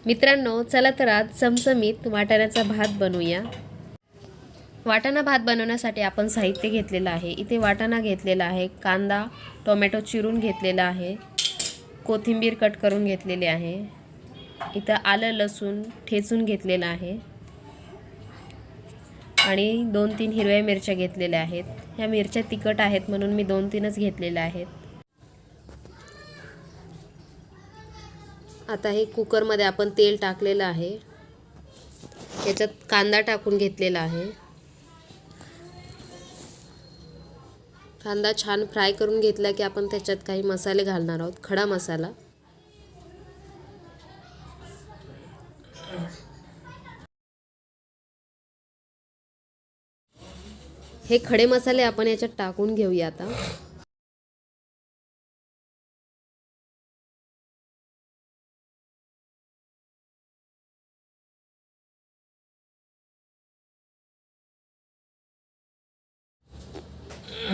मित्रांनो, चला तर आज चमचमीत वाटाण्याचा भात बनवूया। वाटाणा भात बनवण्यासाठी आपण साहित्य घेतलेलं आहे। इथे वाटाणा घेतलेला आहे, कांदा टोमॅटो चिरून घेतलेला आहे, कोथिंबीर कट करून घेतलेली आहे, इथं आलं लसूण ठेचून घेतलेलं आहे आणि 2-3 हिरव्या मिरच्या घेतलेल्या आहेत। ह्या मिरच्या तिखट आहेत म्हणून मी 2-3च घेतलेल्या आहेत। आता हे कुकरमध्ये आपण तेल टाकलेलं आहे, याच्यात कांदा टाकून घेतलेला आहे। कांदा छान फ्राय करून घेतला की आपण त्याच्यात काही मसाले घालणार आहोत। खडा मसाला, हे खडे मसाले आपण याच्यात टाकून घेऊया।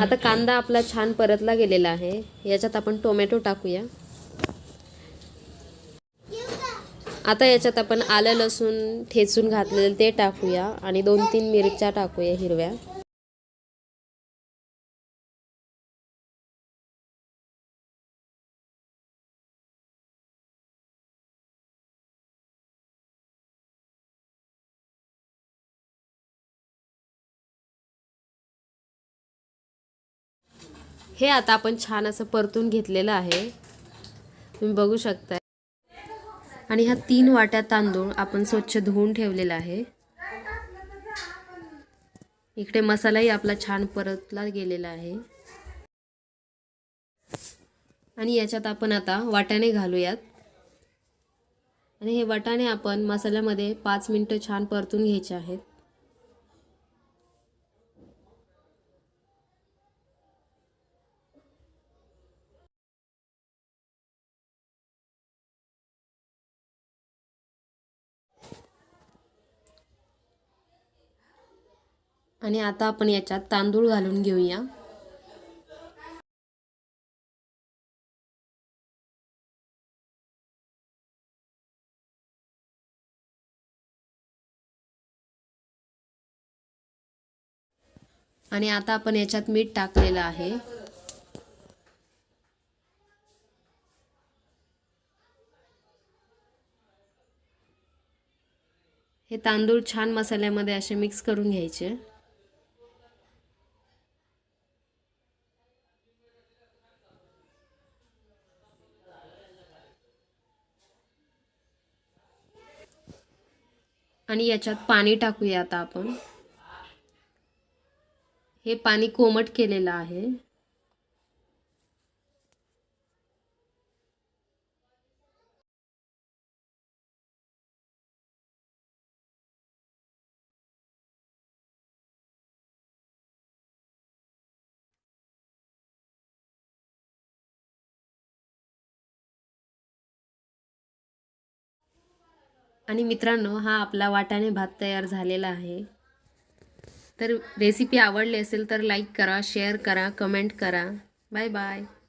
आता कांदा आपला छान परतला गेलेला आहे, याच्यात आपण टोमॅटो टाकूया। आता याच्यात आपण आलं लसूण ठेचून घातलेलं ते टाकूया आणि 2-3 मिरच्या टाकूया हिरव्या। हे आता आपण छान असं परतून घेतलेलं आहे, तुम्ही बघू शकता। आणि ह्या 3 वाट्या तांदूळ आपण स्वच्छ धुवून ठेवलेला आहे। इकडे मसालाही आपला छान परतला गेलेला आहे आणि याच्यात आपण आता वाटाणे घालूयात आणि हे वाटाणे आपण मसाल्यामध्ये 5 मिनिटं छान परतून घ्यायचे आहेत। आणि आता आपण याच्यात तांदूळ घालून घेऊया। आणि आता आपण याच्यात मीठ टाकलेलं आहे। हे तांदूळ छान मसाल्यामध्ये असे मिक्स करून घ्यायचे। आणि याच्यात पाणी टाकूया आता आपण। हे पाणी कोमट केलेलं आहे। आणि मित्रांनो, हा आपला वाटाणे भात तयार झालेला आहे। तर रेसिपी आवडली असेल तर लाईक करा, शेअर करा, कमेंट करा। Bye bye.